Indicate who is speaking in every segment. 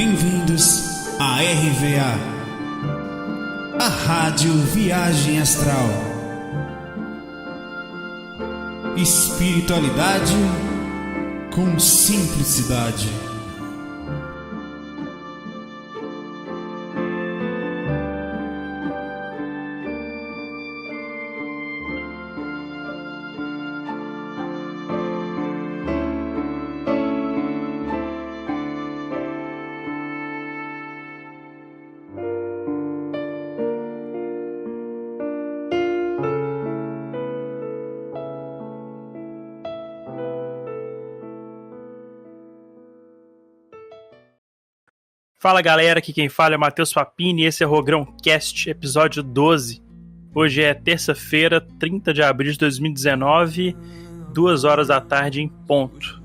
Speaker 1: Bem-vindos à RVA, a Rádio Viagem Astral. Espiritualidade com simplicidade.
Speaker 2: Fala galera, aqui quem fala é Matheus Papini e esse é o Rogrão Cast, episódio 12. Hoje é terça-feira, 30 de abril de 2019, 2 horas da tarde em ponto.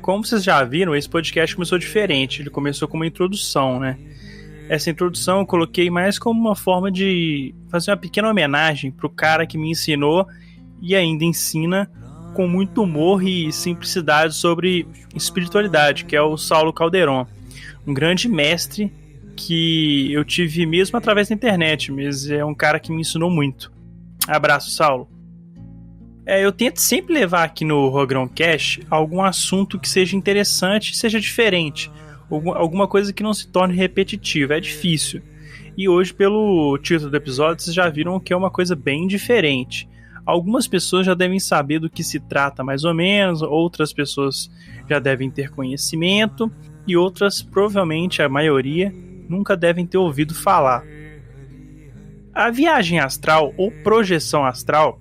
Speaker 2: Como vocês já viram, esse podcast começou diferente, ele começou com uma introdução, né? Essa introdução eu coloquei mais como uma forma de fazer uma pequena homenagem pro cara que me ensinou e ainda ensina com muito humor e simplicidade sobre espiritualidade, que é o Saulo Calderon. Um grande mestre que eu tive mesmo através da internet, mas é um cara que me ensinou muito. Abraço, Saulo. Eu tento sempre levar aqui no Rogrão Cash algum assunto que seja interessante e seja diferente. Alguma coisa que não se torne repetitiva, é difícil. E hoje, pelo título do episódio, vocês já viram que é uma coisa bem diferente. Algumas pessoas já devem saber do que se trata mais ou menos, outras pessoas já devem ter conhecimento, e outras, provavelmente a maioria, nunca devem ter ouvido falar. A viagem astral ou projeção astral,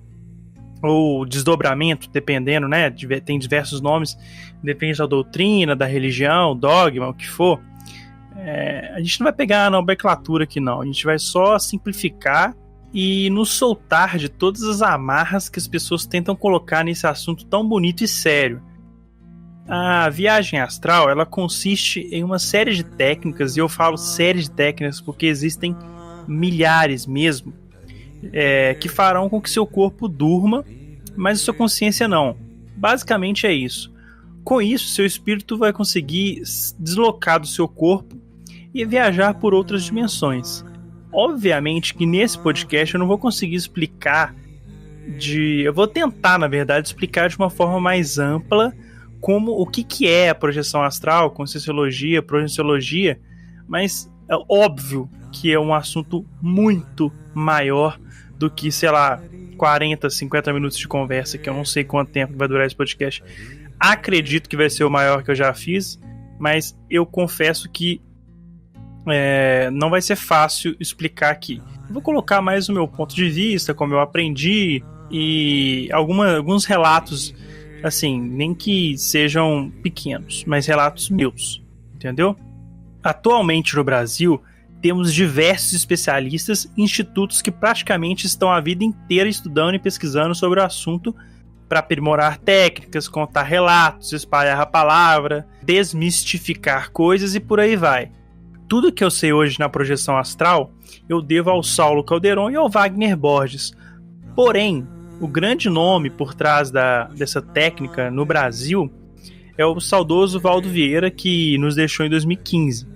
Speaker 2: ou desdobramento, dependendo, né? Tem diversos nomes, depende da doutrina, da religião, dogma, o que for. A gente não vai pegar a nomenclatura aqui não, a gente vai só simplificar e nos soltar de todas as amarras que as pessoas tentam colocar nesse assunto tão bonito e sério. A viagem astral, ela consiste em uma série de técnicas, e eu falo série de técnicas porque existem milhares mesmo, que farão com que seu corpo durma, mas a sua consciência não. Basicamente é isso. Com isso, seu espírito vai conseguir deslocar do seu corpo e viajar por outras dimensões. Obviamente que nesse podcast eu não vou conseguir explicar eu vou tentar, na verdade, explicar de uma forma mais ampla o que é a projeção astral, conscienciologia, projeciologia, mas é óbvio que é um assunto muito maior do que, 40, 50 minutos de conversa, que eu não sei quanto tempo vai durar esse podcast. Acredito que vai ser o maior que eu já fiz, mas eu confesso que não vai ser fácil explicar aqui. Eu vou colocar mais o meu ponto de vista, como eu aprendi, e alguns relatos, assim, nem que sejam pequenos, mas relatos meus, entendeu? Atualmente no Brasil, temos diversos especialistas e institutos que praticamente estão a vida inteira estudando e pesquisando sobre o assunto para aprimorar técnicas, contar relatos, espalhar a palavra, desmistificar coisas e por aí vai. Tudo que eu sei hoje na projeção astral, eu devo ao Saulo Calderon e ao Wagner Borges. Porém, o grande nome por trás dessa técnica no Brasil é o saudoso Valdo Vieira, que nos deixou em 2015.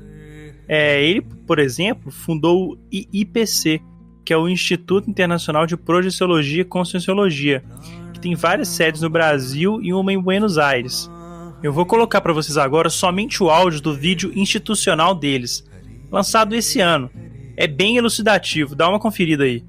Speaker 2: Ele, por exemplo, fundou o IPC, que é o Instituto Internacional de Projeciologia e Conscienciologia, que tem várias sedes no Brasil e uma em Buenos Aires. Eu vou colocar para vocês agora somente o áudio do vídeo institucional deles, lançado esse ano. É bem elucidativo, dá uma conferida aí.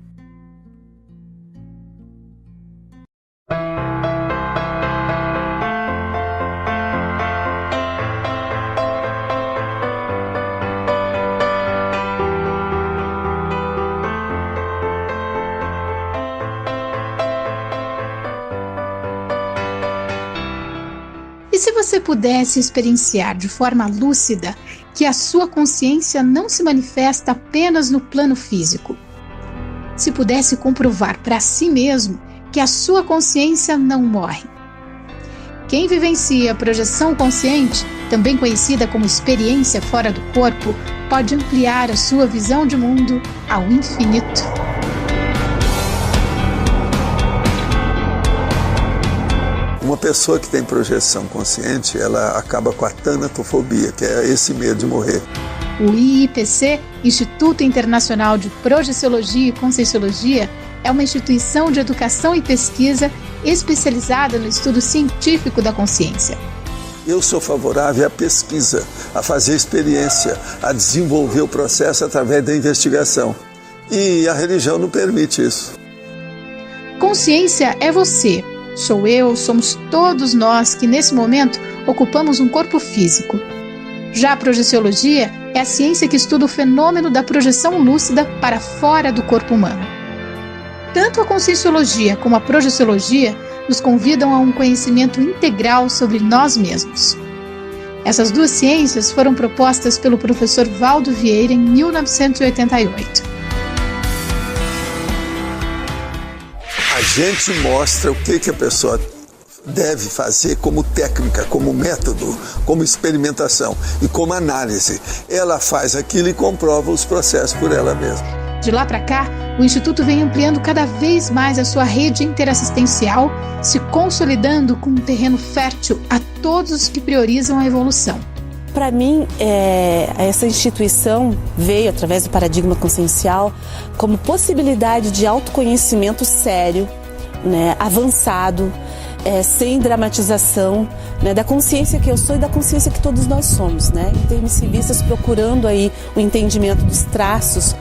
Speaker 3: E se você pudesse experienciar de forma lúcida que a sua consciência não se manifesta apenas no plano físico? Se pudesse comprovar para si mesmo que a sua consciência não morre? Quem vivencia a projeção consciente, também conhecida como experiência fora do corpo, pode ampliar a sua visão de mundo ao infinito.
Speaker 4: Uma pessoa que tem projeção consciente, ela acaba com a tanatofobia, que é esse medo de morrer.
Speaker 3: O IIPC, Instituto Internacional de Projeciologia e Conscienciologia, é uma instituição de educação e pesquisa especializada no estudo científico da consciência.
Speaker 4: Eu sou favorável à pesquisa, a fazer experiência, a desenvolver o processo através da investigação. E a religião não permite isso.
Speaker 3: Consciência é você, sou eu, somos todos nós que nesse momento ocupamos um corpo físico. Já a projeciologia é a ciência que estuda o fenômeno da projeção lúcida para fora do corpo humano. Tanto a conscienciologia como a projeciologia nos convidam a um conhecimento integral sobre nós mesmos. Essas duas ciências foram propostas pelo professor Valdo Vieira em 1988.
Speaker 4: A gente mostra o que a pessoa deve fazer como técnica, como método, como experimentação e como análise. Ela faz aquilo e comprova os processos por ela mesma.
Speaker 3: De lá para cá, o Instituto vem ampliando cada vez mais a sua rede interassistencial, se consolidando com um terreno fértil a todos os que priorizam a evolução.
Speaker 5: Para mim, essa instituição veio, através do paradigma consciencial, como possibilidade de autoconhecimento sério, né, avançado, sem dramatização, né, da consciência que eu sou e da consciência que todos nós somos, né, intermissivistas, procurando aí o entendimento dos traços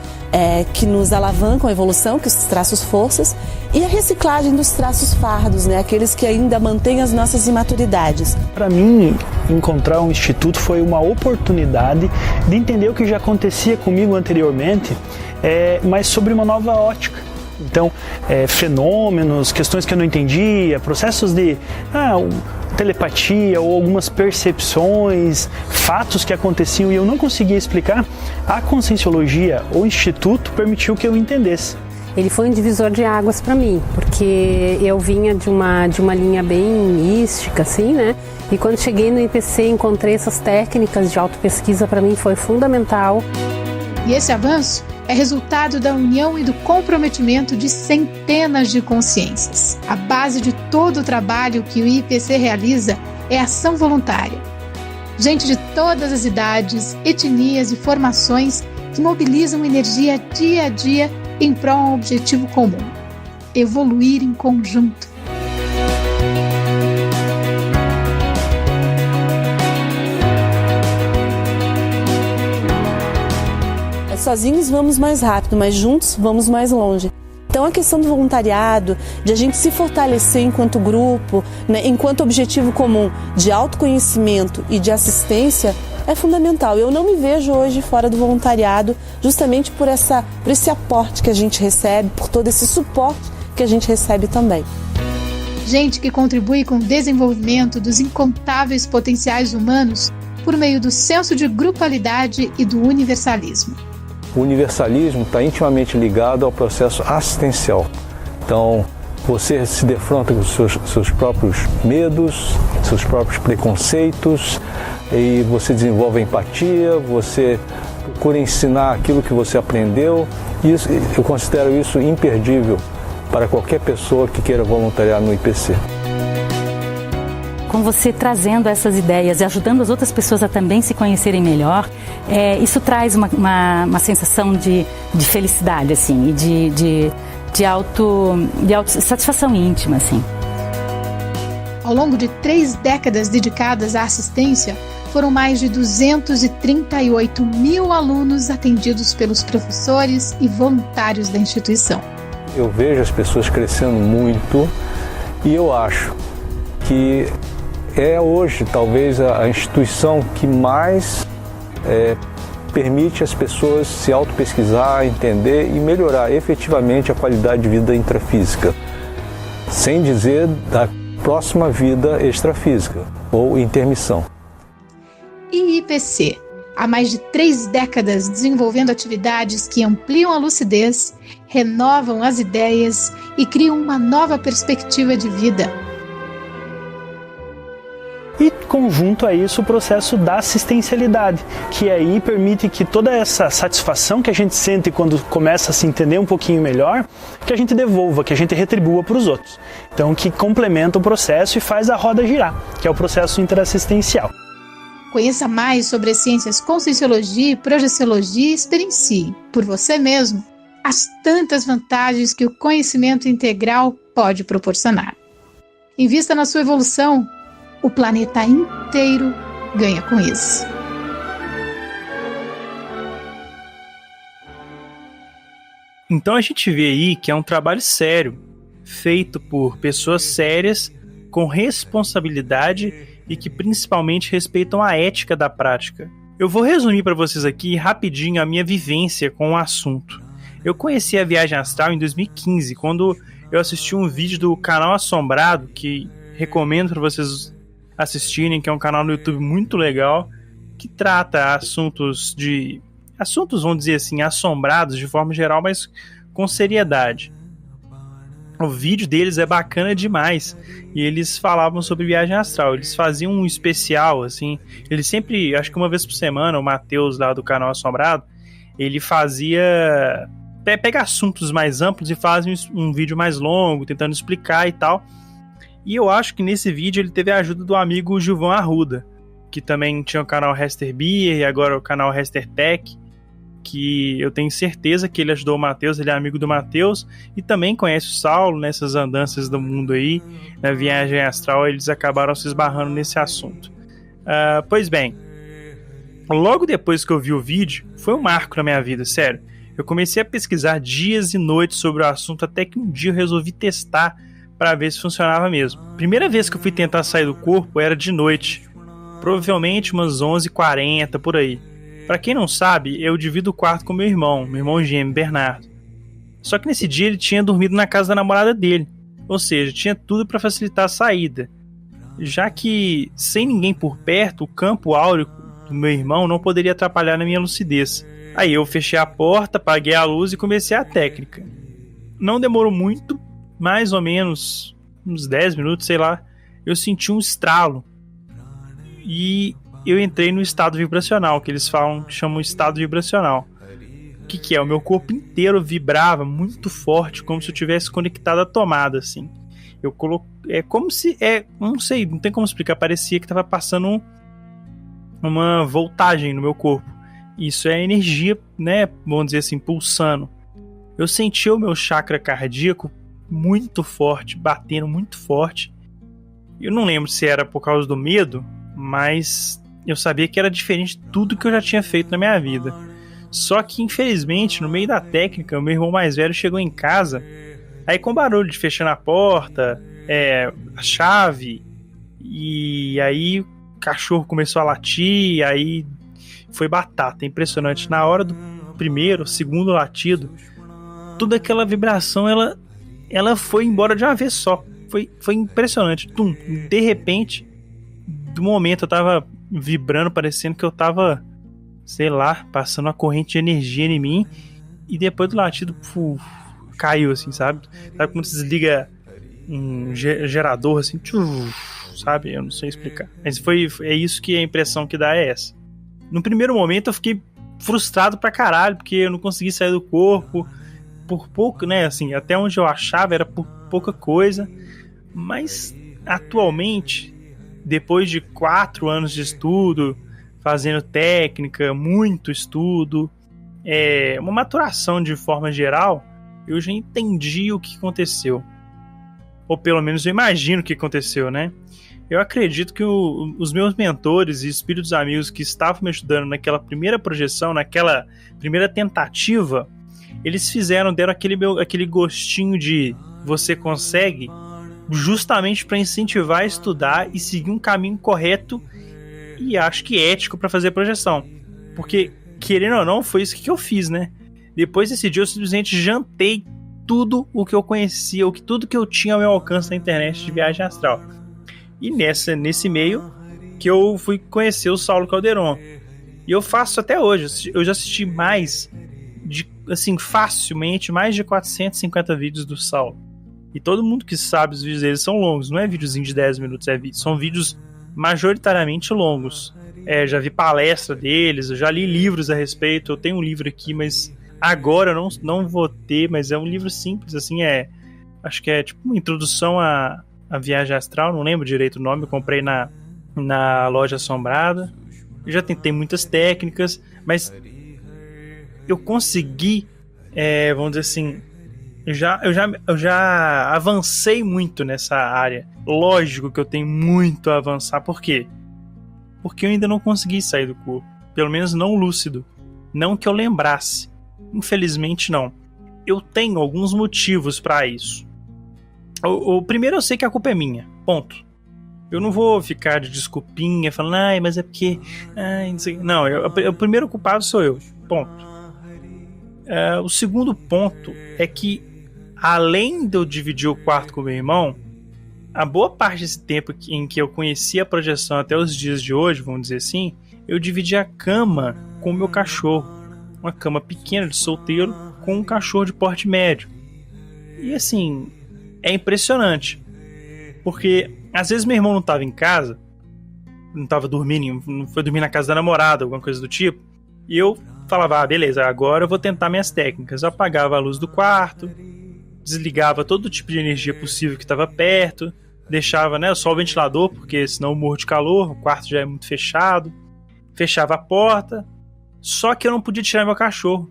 Speaker 5: que nos alavancam a evolução, que são os traços forças, e a reciclagem dos traços fardos, né, aqueles que ainda mantêm as nossas imaturidades.
Speaker 6: Para mim, encontrar um instituto foi uma oportunidade de entender o que já acontecia comigo anteriormente, mas sobre uma nova ótica. Então, fenômenos, questões que eu não entendia, processos de telepatia ou algumas percepções, fatos que aconteciam e eu não conseguia explicar, a conscienciologia, o instituto, permitiu que eu entendesse.
Speaker 7: Ele foi um divisor de águas para mim, porque eu vinha de uma linha bem mística, assim, né? E quando cheguei no IPC encontrei essas técnicas de autopesquisa, para mim foi fundamental.
Speaker 3: E esse avanço é resultado da união e do comprometimento de centenas de consciências. A base de todo o trabalho que o IPC realiza é a ação voluntária. Gente de todas as idades, etnias e formações que mobilizam energia dia a dia em prol de um objetivo comum: evoluir em conjunto.
Speaker 5: Sozinhos vamos mais rápido, mas juntos vamos mais longe. Então a questão do voluntariado, de a gente se fortalecer enquanto grupo, né, enquanto objetivo comum de autoconhecimento e de assistência, é fundamental. Eu não me vejo hoje fora do voluntariado, justamente por esse aporte que a gente recebe, por todo esse suporte que a gente recebe também.
Speaker 3: Gente que contribui com o desenvolvimento dos incontáveis potenciais humanos por meio do senso de grupalidade e do universalismo.
Speaker 8: O universalismo está intimamente ligado ao processo assistencial. Então, você se defronta com seus próprios medos, seus próprios preconceitos, e você desenvolve a empatia, você procura ensinar aquilo que você aprendeu. Isso, eu considero isso imperdível para qualquer pessoa que queira voluntariar no IPC.
Speaker 9: Com você trazendo essas ideias e ajudando as outras pessoas a também se conhecerem melhor, isso traz uma sensação de felicidade, assim, e de autossatisfação íntima, assim.
Speaker 3: Ao longo de 3 décadas dedicadas à assistência, foram mais de 238 mil alunos atendidos pelos professores e voluntários da instituição.
Speaker 8: Eu vejo as pessoas crescendo muito e eu acho que é hoje talvez a instituição que mais permite às pessoas se autopesquisar, entender e melhorar efetivamente a qualidade de vida intrafísica, sem dizer da próxima vida extrafísica ou intermissão.
Speaker 3: IIPC, há mais de 3 décadas desenvolvendo atividades que ampliam a lucidez, renovam as ideias e criam uma nova perspectiva de vida.
Speaker 6: E conjunto a isso o processo da assistencialidade, que aí permite que toda essa satisfação que a gente sente quando começa a se entender um pouquinho melhor, que a gente devolva, que a gente retribua para os outros. Então, que complementa o processo e faz a roda girar, que é o processo interassistencial.
Speaker 3: Conheça mais sobre as ciências Conscienciologia e Projeciologia e experiencie, por você mesmo, as tantas vantagens que o conhecimento integral pode proporcionar. Invista na sua evolução. O planeta inteiro ganha com isso.
Speaker 2: Então a gente vê aí que é um trabalho sério, feito por pessoas sérias, com responsabilidade e que principalmente respeitam a ética da prática. Eu vou resumir para vocês aqui rapidinho a minha vivência com o assunto. Eu conheci a viagem astral em 2015, quando eu assisti um vídeo do Canal Assombrado, que recomendo para vocês assistirem, que é um canal no YouTube muito legal, que trata assuntos, vamos dizer assim, assombrados de forma geral, mas com seriedade. O vídeo deles é bacana demais, e eles falavam sobre viagem astral, eles faziam um especial, assim, eles sempre, acho que uma vez por semana, o Matheus lá do Canal Assombrado, ele fazia, pega assuntos mais amplos e faz um vídeo mais longo, tentando explicar e tal. E eu acho que nesse vídeo ele teve a ajuda do amigo Gilvão Arruda, que também tinha o canal Hester Beer e agora o canal Hester Tech, que eu tenho certeza que ele ajudou o Matheus, ele é amigo do Matheus e também conhece o Saulo nessas andanças do mundo aí, na viagem astral, eles acabaram se esbarrando nesse assunto. Pois bem, logo depois que eu vi o vídeo, foi um marco na minha vida, sério. Eu comecei a pesquisar dias e noites sobre o assunto até que um dia eu resolvi testar para ver se funcionava mesmo. Primeira vez que eu fui tentar sair do corpo era de noite, provavelmente umas 11h40 por aí. Pra quem não sabe, eu divido o quarto com meu irmão gêmeo Bernardo. Só que nesse dia ele tinha dormido na casa da namorada dele, ou seja, tinha tudo para facilitar a saída. Já que, sem ninguém por perto, o campo áureo do meu irmão não poderia atrapalhar na minha lucidez. Aí eu fechei a porta, apaguei a luz e comecei a técnica. Não demorou muito, mais ou menos uns 10 minutos, sei lá, eu senti um estralo. E eu entrei no estado vibracional, que eles chamam estado vibracional. O que é? O meu corpo inteiro vibrava muito forte, como se eu tivesse conectado à tomada, assim. É como se... não sei, não tem como explicar, parecia que estava passando uma voltagem no meu corpo. Isso é energia, né, vamos dizer assim, pulsando. Eu senti o meu chakra cardíaco muito forte, batendo muito forte. Eu não lembro se era por causa do medo, mas eu sabia que era diferente de tudo que eu já tinha feito na minha vida. Só que, infelizmente, no meio da técnica, o meu irmão mais velho chegou em casa, aí com barulho de fechando a porta, a chave, e aí o cachorro começou a latir, aí foi batata, impressionante. Na hora do primeiro, segundo latido, toda aquela vibração, ela foi embora de uma vez só. Foi impressionante. Tum, de repente, do momento eu tava vibrando, parecendo que eu tava, sei lá, passando uma corrente de energia em mim, e depois do latido, caiu, assim, sabe? Sabe quando você desliga um gerador, assim, sabe? Eu não sei explicar. Mas é isso que a impressão que dá é essa. No primeiro momento eu fiquei frustrado pra caralho, porque eu não consegui sair do corpo, por pouco, né, assim, até onde eu achava era por pouca coisa, mas atualmente, depois de 4 anos de estudo, fazendo técnica, muito estudo, uma maturação de forma geral, eu já entendi o que aconteceu. Ou pelo menos eu imagino o que aconteceu, né? Eu acredito que os meus mentores e espíritos amigos que estavam me ajudando naquela primeira projeção, naquela primeira tentativa, eles deram aquele gostinho de você consegue, justamente para incentivar a estudar e seguir um caminho correto e acho que ético para fazer a projeção. Porque, querendo ou não, foi isso que eu fiz, né? Depois desse dia eu simplesmente jantei tudo o que eu conhecia, tudo que eu tinha ao meu alcance na internet de viagem astral. E nesse meio que eu fui conhecer o Saulo Calderon. E eu faço até hoje. Eu já assisti facilmente, mais de 450 vídeos do Saulo. E todo mundo que sabe, os vídeos dele são longos. Não é videozinho de 10 minutos, são vídeos majoritariamente longos. Já vi palestra deles, eu já li livros a respeito, eu tenho um livro aqui, mas agora eu não vou ter, mas é um livro simples, assim, acho que é tipo uma introdução à viagem astral, não lembro direito o nome, eu comprei na loja assombrada. Eu já tentei muitas técnicas, mas eu consegui, vamos dizer assim, eu já avancei muito nessa área. Lógico que eu tenho muito a avançar, por quê? Porque eu ainda não consegui sair do corpo, pelo menos não lúcido, não que eu lembrasse, infelizmente não. Eu tenho alguns motivos para isso. O primeiro, eu sei que a culpa é minha, ponto. Eu não vou ficar de desculpinha falando, mas é porque... não sei. Não, o primeiro culpado sou eu, ponto. O segundo ponto é que, além de eu dividir o quarto com meu irmão, a boa parte desse tempo em que eu conheci a projeção até os dias de hoje, vamos dizer assim, eu dividi a cama com o meu cachorro. Uma cama pequena de solteiro com um cachorro de porte médio. E assim, é impressionante. Porque às vezes meu irmão não estava em casa, não estava dormindo, não foi dormir na casa da namorada, alguma coisa do tipo, e eu falava, beleza, agora eu vou tentar minhas técnicas. Eu apagava a luz do quarto, desligava todo tipo de energia possível que estava perto, deixava, só o ventilador, porque senão eu morro de calor, o quarto já é muito fechado, fechava a porta, só que eu não podia tirar meu cachorro,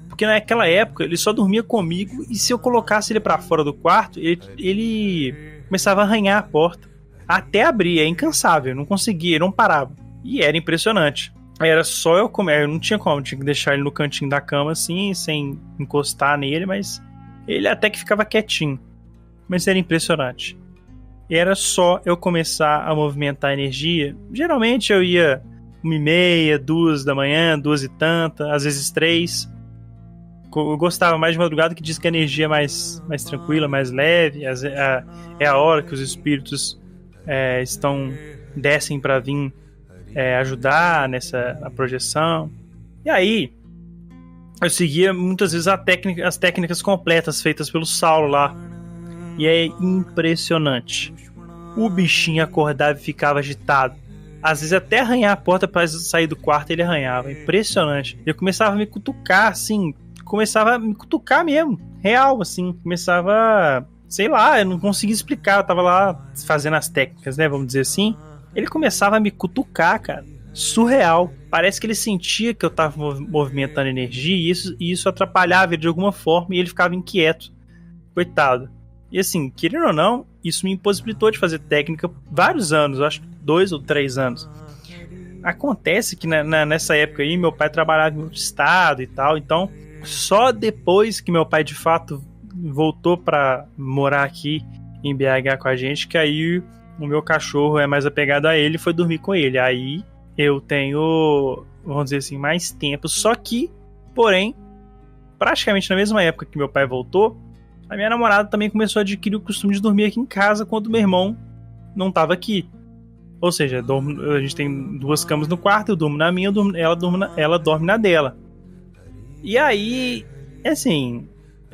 Speaker 2: porque naquela época ele só dormia comigo, e se eu colocasse ele para fora do quarto, ele começava a arranhar a porta, até abrir, é incansável, eu não conseguia, ele não parava, e era impressionante. Era só eu comer, eu não tinha como, tinha que deixar ele no cantinho da cama assim, sem encostar nele, mas ele até que ficava quietinho, mas era impressionante. Era só eu começar a movimentar a energia, geralmente eu ia 1h30, 2 da manhã, 2 e tanta, às vezes 3. Eu gostava mais de madrugada, que diz que a energia é mais tranquila, mais leve, é a hora que os espíritos descem para vir ajudar na projeção. E aí eu seguia muitas vezes as técnicas completas feitas pelo Saulo lá, e é impressionante. O bichinho acordava e ficava agitado, às vezes até arranhar a porta para sair do quarto, ele arranhava, impressionante. Eu começava a me cutucar assim, mesmo, real assim, começava, sei lá, eu não conseguia explicar, eu tava lá fazendo as técnicas, vamos dizer assim. Ele começava a me cutucar, cara. Surreal. Parece que ele sentia que eu tava movimentando energia e isso atrapalhava ele de alguma forma e ele ficava inquieto. Coitado. E assim, querendo ou não, isso me impossibilitou de fazer técnica vários anos, eu acho 2 ou 3 anos. Acontece que nessa época aí, meu pai trabalhava em outro estado e tal, então só depois que meu pai de fato voltou pra morar aqui em BH com a gente, que aí o meu cachorro é mais apegado a ele e foi dormir com ele. Aí eu tenho, vamos dizer assim, mais tempo. Só que, porém, praticamente na mesma época que meu pai voltou, a minha namorada também começou a adquirir o costume de dormir aqui em casa quando meu irmão não estava aqui. Ou seja, a gente tem 2 camas no quarto, eu durmo na minha, ela dorme na dela. E aí, assim,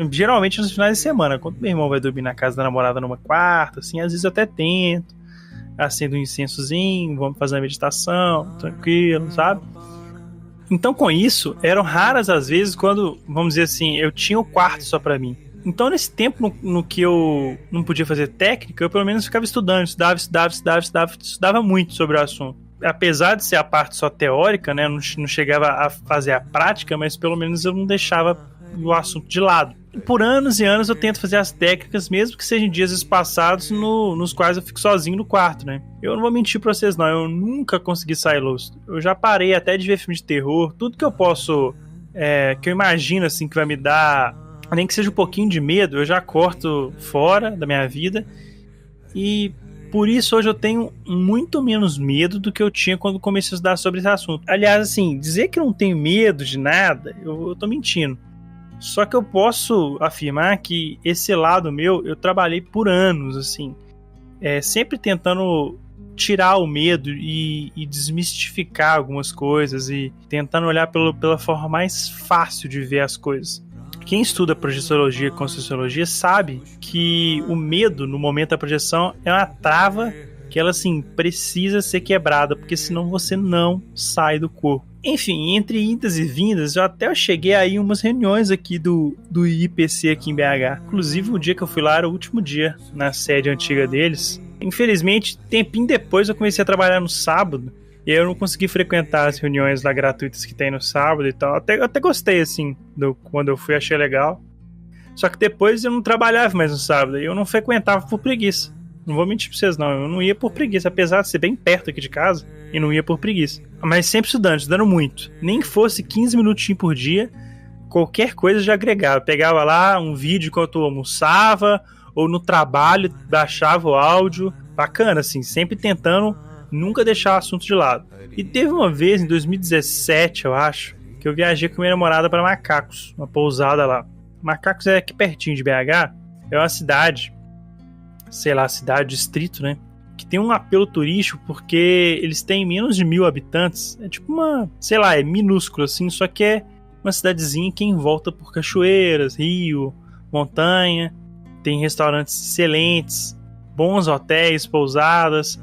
Speaker 2: geralmente nos finais de semana, quando meu irmão vai dormir na casa da namorada numa quarta, assim, às vezes eu até tento, acendo um incensozinho, vamos fazer uma meditação, tranquilo, sabe? Então, com isso, eram raras as vezes quando, vamos dizer assim, eu tinha o quarto só pra mim. Então, nesse tempo no que eu não podia fazer técnica, eu pelo menos ficava estudava muito sobre o assunto. Apesar de ser a parte só teórica, né, eu não chegava a fazer a prática, mas pelo menos eu não deixava o assunto de lado. Por anos e anos eu tento fazer as técnicas, mesmo que sejam dias espaçados nos quais eu fico sozinho no quarto, né? Eu não vou mentir pra vocês não, eu nunca consegui sair lúcido. Eu já parei até de ver filme de terror, tudo que eu posso, que eu imagino assim que vai me dar, nem que seja um pouquinho de medo, eu já corto fora da minha vida. E por isso hoje eu tenho muito menos medo do que eu tinha quando comecei a estudar sobre esse assunto. Aliás, assim, dizer que eu não tenho medo de nada, eu tô mentindo. Só que eu posso afirmar que esse lado meu, eu trabalhei por anos, assim, sempre tentando tirar o medo e desmistificar algumas coisas e tentando olhar pela forma mais fácil de ver as coisas. Quem estuda projeciologia e conscienciologia sabe que o medo no momento da projeção é uma trava que ela, assim, precisa ser quebrada, porque senão você não sai do corpo. Enfim, entre idas e vindas, eu cheguei aí em umas reuniões aqui do IPC aqui em BH. Inclusive, o dia que eu fui lá era o último dia na sede antiga deles. Infelizmente, tempinho depois eu comecei a trabalhar no sábado, e aí eu não consegui frequentar as reuniões lá gratuitas que tem no sábado e tal. Até gostei, assim, quando eu fui, achei legal. Só que depois eu não trabalhava mais no sábado, e eu não frequentava por preguiça. Não vou mentir pra vocês, não. Eu não ia por preguiça, apesar de ser bem perto aqui de casa, e não ia por preguiça. Mas sempre estudando muito. Nem que fosse 15 minutinhos por dia, qualquer coisa já agregava. Eu pegava lá um vídeo enquanto eu almoçava, ou no trabalho, baixava o áudio. Bacana, assim, sempre tentando nunca deixar o assunto de lado. E teve uma vez, em 2017, eu acho, que eu viajei com minha namorada para Macacos, uma pousada lá. Macacos é aqui pertinho de BH, é uma cidade, sei lá, cidade, distrito, né? Que tem um apelo turístico porque eles têm menos de 1.000 habitantes. É tipo uma, sei lá, é minúsculo assim, só que é uma cidadezinha que é envolta por cachoeiras, rio, montanha. Tem restaurantes excelentes, bons hotéis, pousadas.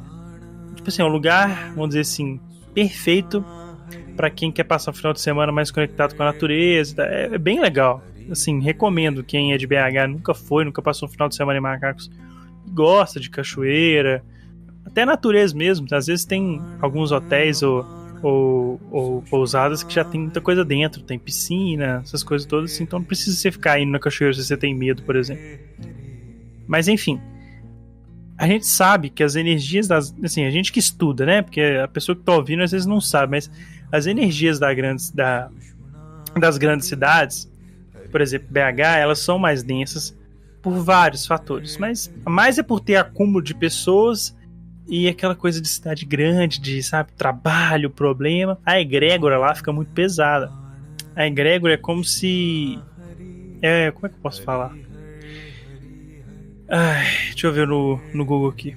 Speaker 2: Tipo assim, é um lugar, vamos dizer assim, perfeito para quem quer passar o final de semana mais conectado com a natureza. É bem legal. Assim, recomendo quem é de BH, nunca passou um final de semana em Macacos, gosta de cachoeira, até natureza mesmo. Às vezes tem alguns hotéis ou pousadas que já tem muita coisa dentro, tem piscina, essas coisas todas assim, então não precisa você ficar indo na cachoeira se você tem medo, por exemplo. Mas enfim, a gente sabe que as energias assim, a gente que estuda, né, porque a pessoa que tá ouvindo às vezes não sabe, mas as energias das grandes cidades, por exemplo, BH, elas são mais densas por vários fatores, mas mais é por ter acúmulo de pessoas e aquela coisa de cidade grande, de, sabe, trabalho, problema. A egrégora lá fica muito pesada. A egrégora é como se... como é que eu posso falar? Deixa eu ver no Google aqui.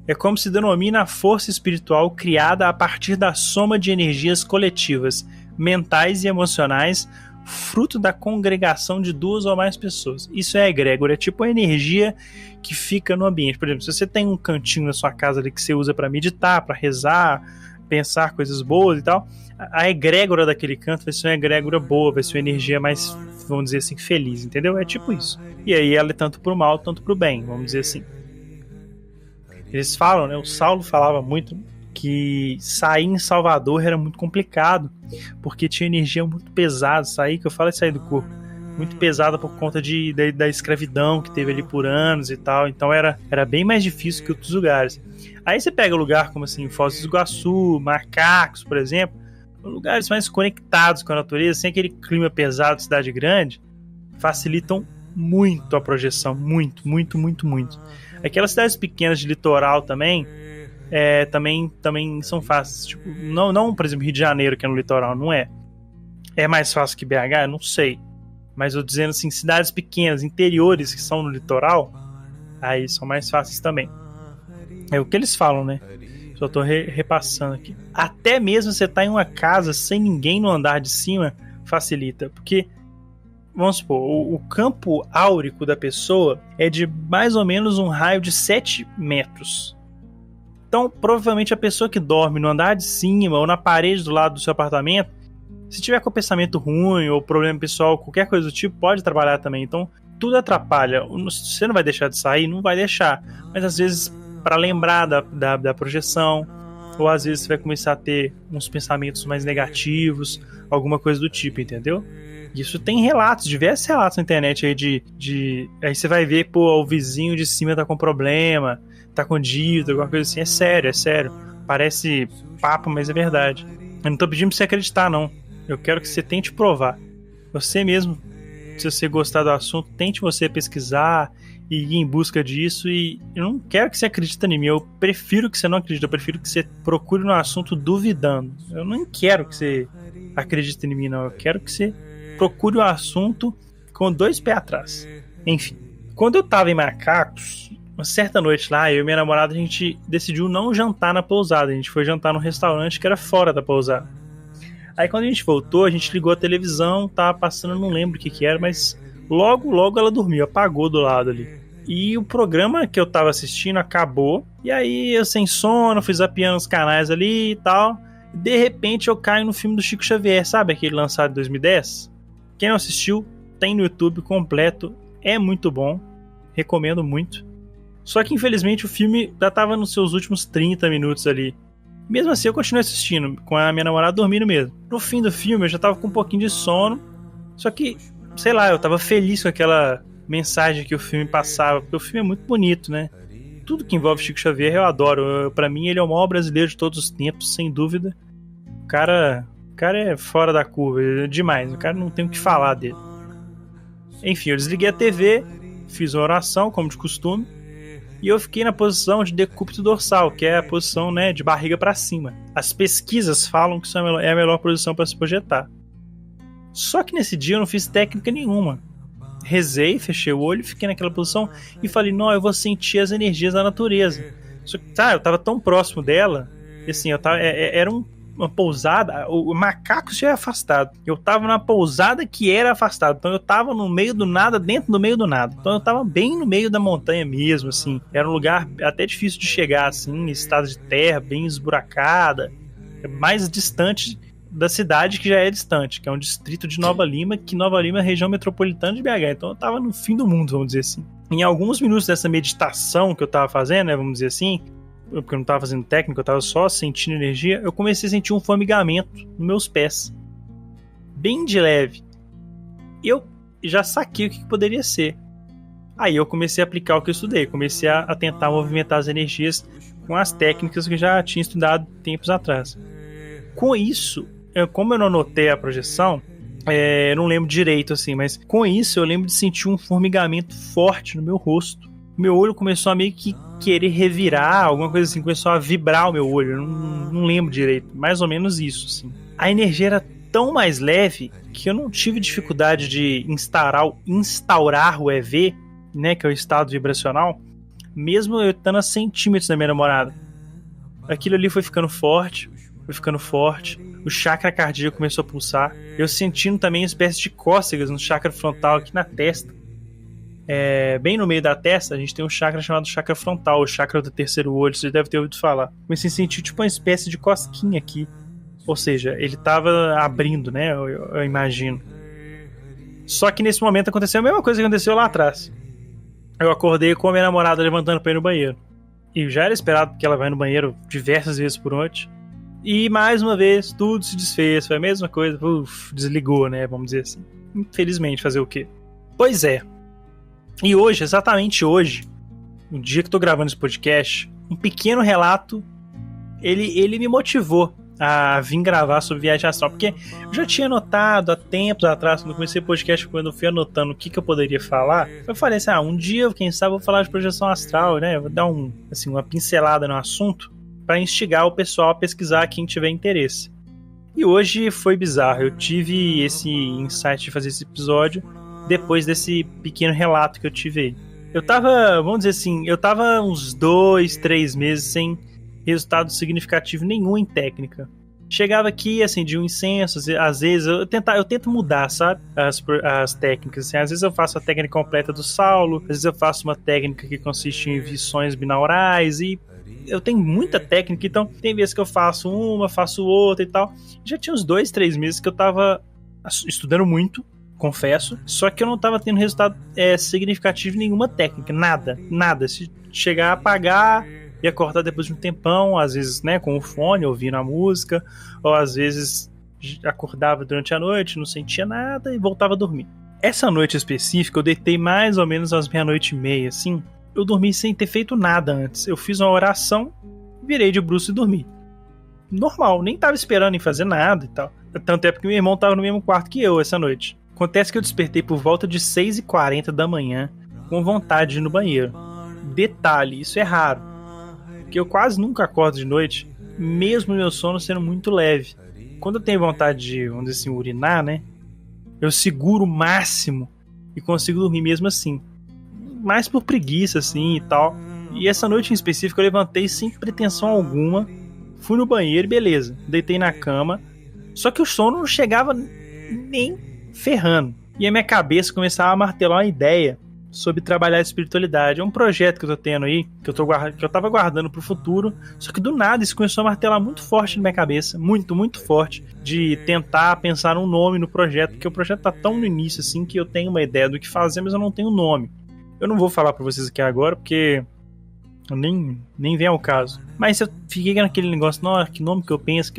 Speaker 2: É como se denomina a força espiritual criada a partir da soma de energias coletivas, mentais e emocionais, fruto da congregação de 2 ou mais pessoas. Isso é a egrégora, é tipo a energia que fica no ambiente. Por exemplo, se você tem um cantinho na sua casa ali que você usa para meditar, para rezar, pensar coisas boas e tal, a egrégora daquele canto vai ser uma egrégora boa, vai ser uma energia mais, vamos dizer assim, feliz, entendeu? É tipo isso. E aí ela é tanto pro mal, tanto pro bem, vamos dizer assim. Eles falam, né? O Saulo falava muito que sair em Salvador era muito complicado, porque tinha energia muito pesada. Sair do corpo, muito pesada por conta da escravidão que teve ali por anos e tal. Então era bem mais difícil que outros lugares. Aí você pega lugar como assim, Foz do Iguaçu, Macacos, por exemplo, lugares mais conectados com a natureza, sem aquele clima pesado de cidade grande, facilitam muito a projeção, muito. Aquelas cidades pequenas de litoral também são fáceis. Tipo, não, por exemplo, Rio de Janeiro, que é no litoral, não é. É mais fácil que BH? Não sei. Mas eu dizendo assim, cidades pequenas, interiores que são no litoral, aí são mais fáceis também. É o que eles falam, né? Só tô repassando aqui. Até mesmo você tá em uma casa sem ninguém no andar de cima, facilita. Porque, vamos supor, o campo áurico da pessoa é de mais ou menos um raio de 7 metros. Então, provavelmente a pessoa que dorme no andar de cima ou na parede do lado do seu apartamento, se tiver com pensamento ruim ou problema pessoal, qualquer coisa do tipo, pode trabalhar também. Então, tudo atrapalha. Você não vai deixar de sair? Não vai deixar. Mas, às vezes, para lembrar da projeção, ou às vezes você vai começar a ter uns pensamentos mais negativos, alguma coisa do tipo, entendeu? Isso tem relatos, diversos relatos na internet aí aí você vai ver, pô, o vizinho de cima tá com problema, tá com dívida, alguma coisa assim. É sério. Parece papo, mas é verdade. Eu não tô pedindo pra você acreditar, não. Eu quero que você tente provar. Você mesmo, se você gostar do assunto, tente você pesquisar e ir em busca disso. E eu não quero que você acredite em mim. Eu prefiro que você não acredite. Eu prefiro que você procure no assunto duvidando. Eu não quero que você acredite em mim, não. Eu quero que você procure o assunto com 2 pés atrás. Enfim, quando eu tava em Macacos, uma certa noite lá, eu e minha namorada, a gente decidiu não jantar na pousada. A gente foi jantar num restaurante que era fora da pousada. Aí quando a gente voltou, a gente ligou a televisão, tava passando, não lembro o que era, mas logo ela dormiu, apagou do lado ali. E o programa que eu tava assistindo acabou. E aí eu sem sono, fui zapeando os canais ali e tal. De repente eu caio no filme do Chico Xavier, sabe aquele lançado em 2010? Quem não assistiu, tem no YouTube completo. É muito bom. Recomendo muito. Só que infelizmente o filme já tava nos seus últimos 30 minutos ali. Mesmo assim eu continuei assistindo, com a minha namorada dormindo mesmo. No fim do filme eu já tava com um pouquinho de sono. Só que, sei lá, eu tava feliz com aquela mensagem que o filme passava. Porque o filme é muito bonito, né? Tudo que envolve Chico Xavier eu adoro. Pra mim ele é o maior brasileiro de todos os tempos, sem dúvida. O cara é fora da curva, é demais. O cara não tem o que falar dele. Enfim, eu desliguei a TV, fiz uma oração, como de costume. E eu fiquei na posição de decúbito dorsal, que é a posição, né, de barriga para cima. As pesquisas falam que isso é a melhor posição para se projetar. Só que nesse dia eu não fiz técnica nenhuma. Rezei, fechei o olho, fiquei naquela posição e falei, não, eu vou sentir as energias da natureza. Só que, eu tava tão próximo dela, e assim, era uma pousada, o macaco já é afastado. Eu tava na pousada que era afastado. Então eu tava no meio do nada, dentro do meio do nada. Então eu tava bem no meio da montanha mesmo, assim. Era um lugar até difícil de chegar, assim, estado de terra, bem esburacada. Mais distante da cidade, que já é distante, que é um distrito de Nova Lima, que Nova Lima é a região metropolitana de BH. Então eu tava no fim do mundo, vamos dizer assim. Em alguns minutos dessa meditação que eu tava fazendo, né, vamos dizer assim, porque eu não tava fazendo técnica, eu tava só sentindo energia, eu comecei a sentir um formigamento nos meus pés. Bem de leve. Eu já saquei o que poderia ser. Aí eu comecei a aplicar o que eu estudei. Comecei a tentar movimentar as energias com as técnicas que eu já tinha estudado tempos atrás. Com isso, como eu não anotei a projeção, não lembro direito assim, mas com isso eu lembro de sentir um formigamento forte no meu rosto. Meu olho começou a meio que querer revirar, alguma coisa assim, começou a vibrar o meu olho, eu não lembro direito, mais ou menos isso, assim. A energia era tão mais leve que eu não tive dificuldade de instaurar o EV, né, que é o estado vibracional, mesmo eu estando a centímetros da minha namorada. Aquilo ali foi ficando forte, o chakra cardíaco começou a pulsar, eu sentindo também uma espécie de cócegas no chakra frontal aqui na testa. Bem no meio da testa a gente tem um chakra chamado chakra frontal, o chakra do terceiro olho, você deve ter ouvido falar. Comecei a sentir tipo uma espécie de cosquinha aqui, ou seja, ele tava abrindo, né, eu imagino. Só que nesse momento aconteceu a mesma coisa que aconteceu lá atrás. Eu acordei com a minha namorada levantando pra ir no banheiro, e já era esperado porque ela vai no banheiro diversas vezes por noite. E mais uma vez tudo se desfez, foi a mesma coisa, desligou, né, vamos dizer assim. Infelizmente, fazer o quê? Pois é. E hoje, exatamente hoje, no dia que eu tô gravando esse podcast, um pequeno relato, ele me motivou a vir gravar sobre viagem astral, porque eu já tinha anotado há tempos atrás, quando eu comecei o podcast, quando eu fui anotando o que eu poderia falar, eu falei assim, um dia, quem sabe, eu vou falar de projeção astral, né, vou dar uma pincelada no assunto, para instigar o pessoal a pesquisar, quem tiver interesse. E hoje foi bizarro, eu tive esse insight de fazer esse episódio depois desse pequeno relato que eu tive aí. Eu tava, vamos dizer assim, uns 2-3 meses sem resultado significativo nenhum em técnica. Chegava aqui, assim, de um incenso, às vezes eu tento mudar, sabe, as técnicas, assim, às vezes eu faço a técnica completa do Saulo, às vezes eu faço uma técnica que consiste em visões binaurais, e eu tenho muita técnica, então tem vezes que eu faço uma, faço outra e tal. Já tinha uns 2-3 meses que eu tava estudando muito, confesso, só que eu não tava tendo resultado significativo em nenhuma técnica, nada. Se chegar a apagar, ia cortar depois de um tempão, às vezes, né, com o fone, ouvindo a música, ou às vezes acordava durante a noite, não sentia nada e voltava a dormir. Essa noite específica, eu deitei mais ou menos às 00:30, assim, eu dormi sem ter feito nada antes. Eu fiz uma oração, virei de bruço e dormi. Normal, nem tava esperando em fazer nada e tal. Tanto é porque meu irmão tava no mesmo quarto que eu essa noite. Acontece que eu despertei por volta de 6h40 da manhã, com vontade de ir no banheiro. Detalhe, isso é raro, porque eu quase nunca acordo de noite, mesmo meu sono sendo muito leve. Quando eu tenho vontade de, vamos dizer assim, urinar, né, eu seguro o máximo e consigo dormir mesmo assim. Mais por preguiça, assim, e tal. E essa noite em específico eu levantei sem pretensão alguma, fui no banheiro e beleza, deitei na cama, só que o sono não chegava nem ferrando. E a minha cabeça começava a martelar uma ideia sobre trabalhar a espiritualidade. É um projeto que eu tô tendo aí, que eu tava guardando pro futuro, só que do nada isso começou a martelar muito forte na minha cabeça, muito, muito forte, de tentar pensar um nome no projeto, porque o projeto tá tão no início assim que eu tenho uma ideia do que fazer, mas eu não tenho nome. Eu não vou falar pra vocês aqui agora, porque nem vem ao caso. Mas eu fiquei naquele negócio, nossa, que nome que eu penso,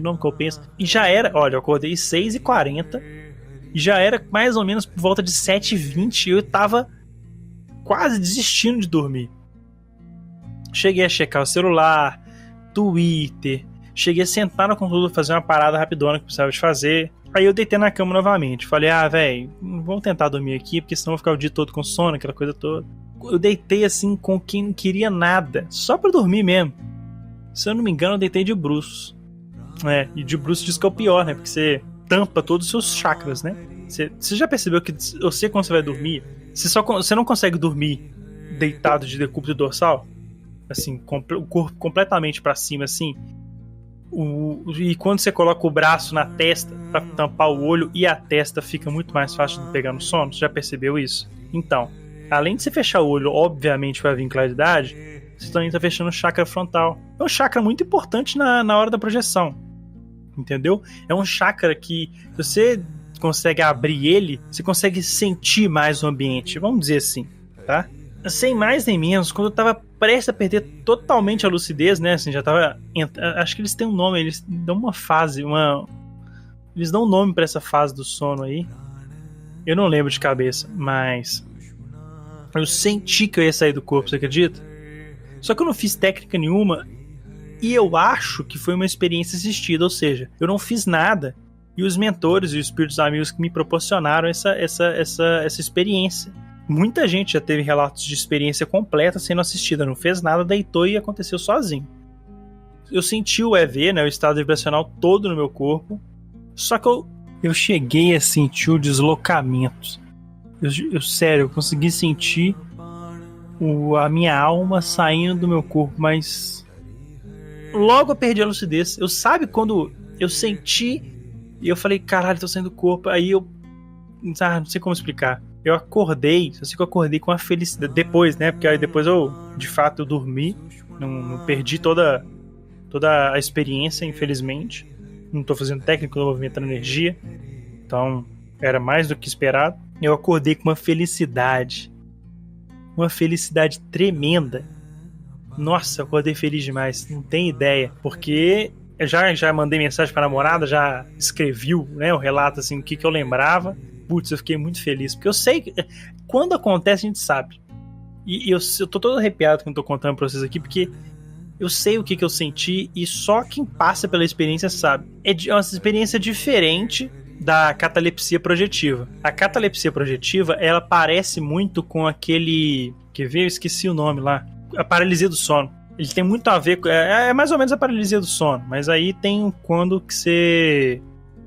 Speaker 2: e já era, olha, eu acordei 6h40, e já era mais ou menos por volta de 7h20, e eu tava quase desistindo de dormir. Cheguei a checar o celular, Twitter, cheguei a sentar no computador, fazer uma parada rapidona que precisava de fazer. Aí eu deitei na cama novamente. Falei, velho, vamos tentar dormir aqui, porque senão eu vou ficar o dia todo com sono, aquela coisa toda. Eu deitei assim com quem não queria nada, só pra dormir mesmo. Se eu não me engano, eu deitei de bruços. E de bruços diz que é o pior, né? Porque você tampa todos os seus chakras, né? Você já percebeu que você, quando você vai dormir, você não consegue dormir deitado de decúbito dorsal? Assim, o corpo completamente pra cima, assim. E quando você coloca o braço na testa pra tampar o olho e a testa, fica muito mais fácil de pegar no sono. Você já percebeu isso? Então, além de você fechar o olho, obviamente vai vir claridade, você também tá fechando o chakra frontal. É um chakra muito importante na hora da projeção. Entendeu? É um chakra que, se você consegue abrir ele, você consegue sentir mais o ambiente, vamos dizer assim, tá? Sem mais nem menos, quando eu tava prestes a perder totalmente a lucidez, né, assim, já tava, acho que eles têm um nome, eles dão uma fase, eles dão um nome pra essa fase do sono aí, eu não lembro de cabeça, mas eu senti que eu ia sair do corpo, você acredita? Só que eu não fiz técnica nenhuma, e eu acho que foi uma experiência assistida, ou seja, eu não fiz nada, e os mentores e os espíritos amigos que me proporcionaram essa experiência. Muita gente já teve relatos de experiência completa sendo assistida, não fez nada, deitou e aconteceu sozinho. Eu senti o EV, né, o estado vibracional todo no meu corpo, só que eu cheguei a sentir o deslocamento. Sério, eu consegui sentir a minha alma saindo do meu corpo, mas logo eu perdi a lucidez. Eu sabe quando eu senti e eu falei, caralho, tô saindo do corpo. Aí eu não sei como explicar. Eu acordei, só sei que eu acordei com a felicidade. Depois, né? Porque aí depois de fato, eu dormi. Não perdi toda a experiência, infelizmente. Não tô fazendo técnica, não tô movimentando energia. Então, era mais do que esperado. Eu acordei com uma felicidade. Uma felicidade tremenda. Nossa, eu acordei feliz demais. Não tem ideia. Porque eu já mandei mensagem pra namorada, já escrevi, né, o relato, assim, o que eu lembrava. Putz, eu fiquei muito feliz, porque eu sei que quando acontece a gente sabe. E eu tô todo arrepiado quando tô contando pra vocês aqui, porque eu sei o que eu senti e só quem passa pela experiência sabe. É uma experiência diferente da catalepsia projetiva. A catalepsia projetiva, ela parece muito com aquele... Quer ver? Eu esqueci o nome lá. A paralisia do sono. Ele tem muito a ver com... É mais ou menos a paralisia do sono, mas aí tem quando que você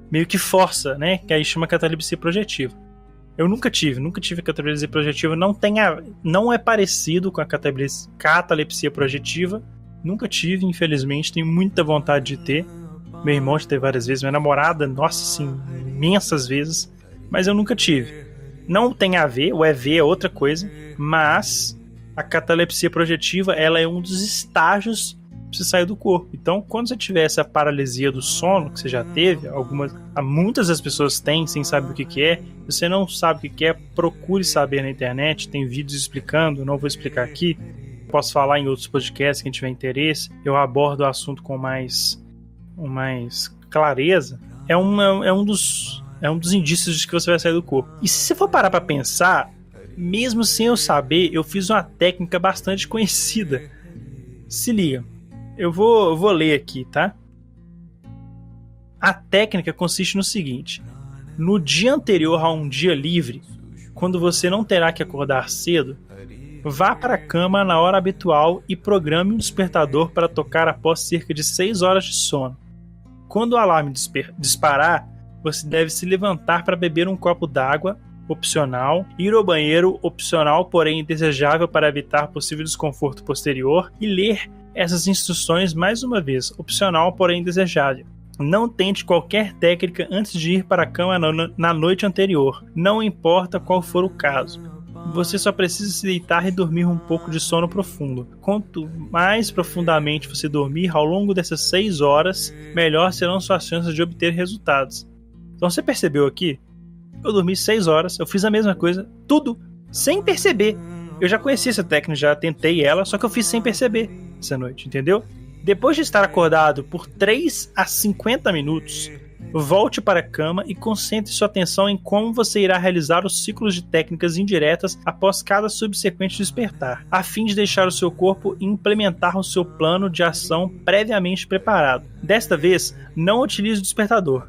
Speaker 2: meio que força, né? Que aí chama catalepsia projetiva. Eu nunca tive catalepsia projetiva, não é parecido com a catalepsia projetiva. Nunca tive, infelizmente, tenho muita vontade de ter. Meu irmão já teve várias vezes, minha namorada, nossa, assim, imensas vezes, mas eu nunca tive. Não tem a ver, o EV é outra coisa, mas a catalepsia projetiva, ela é um dos estágios pra você sair do corpo. Então, quando você tiver essa paralisia do sono, que você já teve, muitas das pessoas têm, sem saber o que é. Se você não sabe o que é, procure saber na internet, tem vídeos explicando, não vou explicar aqui. Posso falar em outros podcasts, quem tiver interesse, eu abordo o assunto com mais clareza. É um dos indícios de que você vai sair do corpo. E se você for parar pra pensar, mesmo sem eu saber, eu fiz uma técnica bastante conhecida. Se liga. Eu vou ler aqui, tá? A técnica consiste no seguinte: no dia anterior a um dia livre, quando você não terá que acordar cedo, vá para a cama na hora habitual e programe um despertador para tocar após cerca de 6 horas de sono. Quando o alarme disparar, você deve se levantar para beber um copo d'água, opcional, ir ao banheiro, opcional, porém indesejável para evitar possível desconforto posterior, e ler essas instruções mais uma vez, opcional, porém indesejável. Não tente qualquer técnica antes de ir para a cama na noite anterior, não importa qual for o caso. você só precisa se deitar e dormir um pouco de sono profundo. Quanto mais profundamente você dormir ao longo dessas 6 horas, melhor serão suas chances de obter resultados. Então você percebeu aqui? Eu dormi 6 horas, eu fiz a mesma coisa, tudo, sem perceber. Eu já conhecia essa técnica, já tentei ela, só que eu fiz sem perceber essa noite, entendeu? Depois de estar acordado por 3 a 50 minutos, volte para a cama e concentre sua atenção em como você irá realizar os ciclos de técnicas indiretas após cada subsequente despertar, a fim de deixar o seu corpo implementar o seu plano de ação previamente preparado. Desta vez, não utilize o despertador.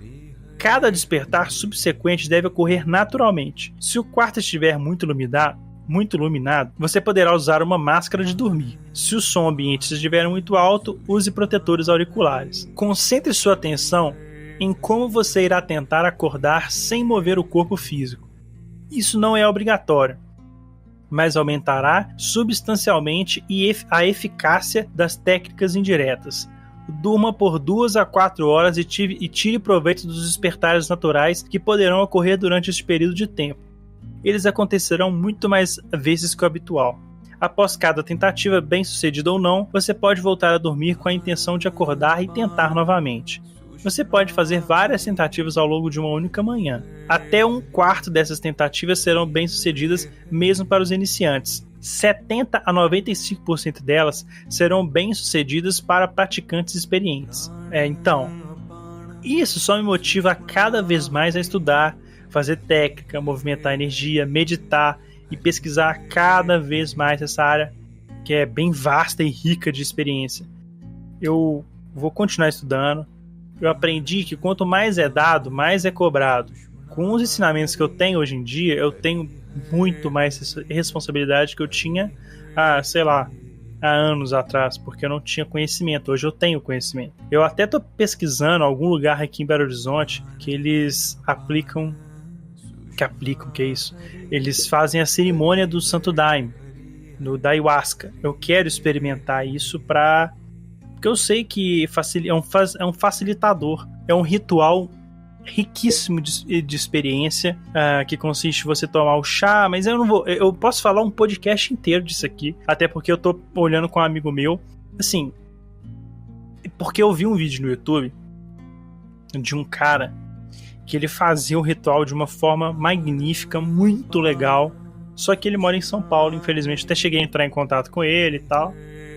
Speaker 2: Cada despertar subsequente deve ocorrer naturalmente. Se o quarto estiver muito iluminado, você poderá usar uma máscara de dormir. Se o som ambiente estiver muito alto, use protetores auriculares. Concentre sua atenção em como você irá tentar acordar sem mover o corpo físico. Isso não é obrigatório, mas aumentará substancialmente a eficácia das técnicas indiretas. Durma por 2 a 4 horas e tire proveito dos despertares naturais que poderão ocorrer durante este período de tempo. Eles acontecerão muito mais vezes que o habitual. Após cada tentativa, bem sucedida ou não, você pode voltar a dormir com a intenção de acordar e tentar novamente. Você pode fazer várias tentativas ao longo de uma única manhã. Até 1/4 dessas tentativas serão bem sucedidas mesmo para os iniciantes. 70 a 95% delas serão bem sucedidas para praticantes experientes. Então, isso só me motiva a cada vez mais a estudar, fazer técnica, movimentar energia, meditar e pesquisar cada vez mais essa área que é bem vasta e rica de experiência. Eu vou continuar estudando. Eu aprendi que quanto mais é dado, mais é cobrado. Com os ensinamentos que eu tenho hoje em dia, eu tenho muito mais responsabilidade que eu tinha há anos atrás, porque eu não tinha conhecimento. Hoje eu tenho conhecimento. Eu até estou pesquisando algum lugar aqui em Belo Horizonte que eles que é isso? Eles fazem a cerimônia do Santo Daime, da Ayahuasca. Eu quero experimentar isso porque eu sei que é um facilitador, é um ritual riquíssimo de experiência, que consiste em você tomar o chá, mas eu posso falar um podcast inteiro disso aqui, até porque eu tô olhando com um amigo meu, assim, porque eu vi um vídeo no YouTube de um cara que ele fazia o ritual de uma forma magnífica, muito legal, só que ele mora em São Paulo, infelizmente, até cheguei a entrar em contato com ele e tal,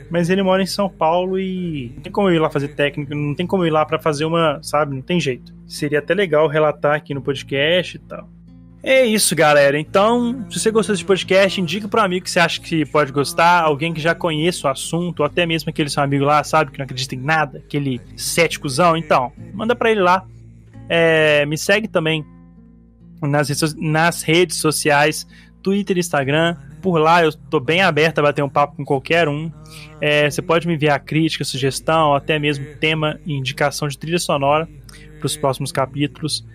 Speaker 2: mas ele mora em São Paulo e não tem como eu ir lá fazer técnica, não tem como eu ir lá pra fazer não tem jeito. Seria até legal relatar aqui no podcast e tal. É isso, galera. Então, se você gostou desse podcast, indica pro amigo que você acha que pode gostar, alguém que já conheça o assunto, ou até mesmo aquele seu amigo lá, sabe, que não acredita em nada, aquele céticozão. Então, manda pra ele lá. Me segue também nas redes sociais, Twitter e Instagram. Por lá eu tô bem aberto a bater um papo com qualquer um. Você pode me enviar crítica, sugestão, ou até mesmo tema e indicação de trilha sonora para os próximos capítulos.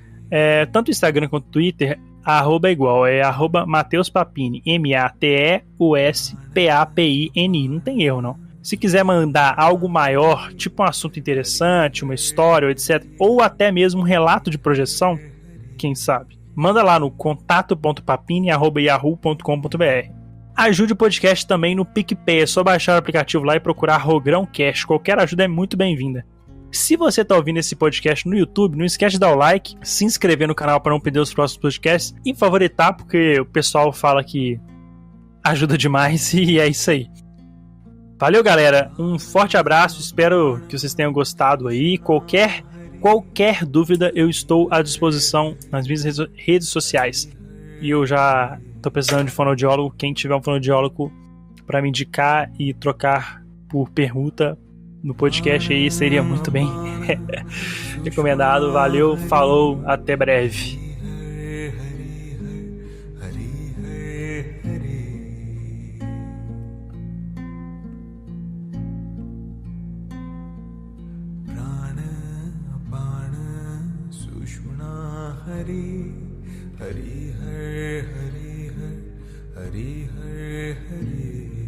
Speaker 2: Tanto Instagram quanto Twitter, arroba é igual, é arroba Matheus Papini, MATEUSPAPINI, não tem erro não. Se quiser mandar algo maior, tipo um assunto interessante, uma história, etc., ou até mesmo um relato de projeção, quem sabe, manda lá no contato.papini@yahoo.com.br. Ajude o podcast também no PicPay, é só baixar o aplicativo lá e procurar Rogrão Cast. Qualquer ajuda é muito bem-vinda. Se você está ouvindo esse podcast no YouTube, não esquece de dar o like, se inscrever no canal para não perder os próximos podcasts e favoritar, porque o pessoal fala que ajuda demais e é isso aí. Valeu, galera. Um forte abraço, espero que vocês tenham gostado aí. Qualquer dúvida, eu estou à disposição nas minhas redes sociais. E eu já tô precisando de fonoaudiólogo. Quem tiver um fonoaudiólogo para me indicar e trocar por permuta no podcast aí, seria muito bem recomendado. Valeu, falou, até breve.
Speaker 10: Hari Hari Hari Hari Hari Hari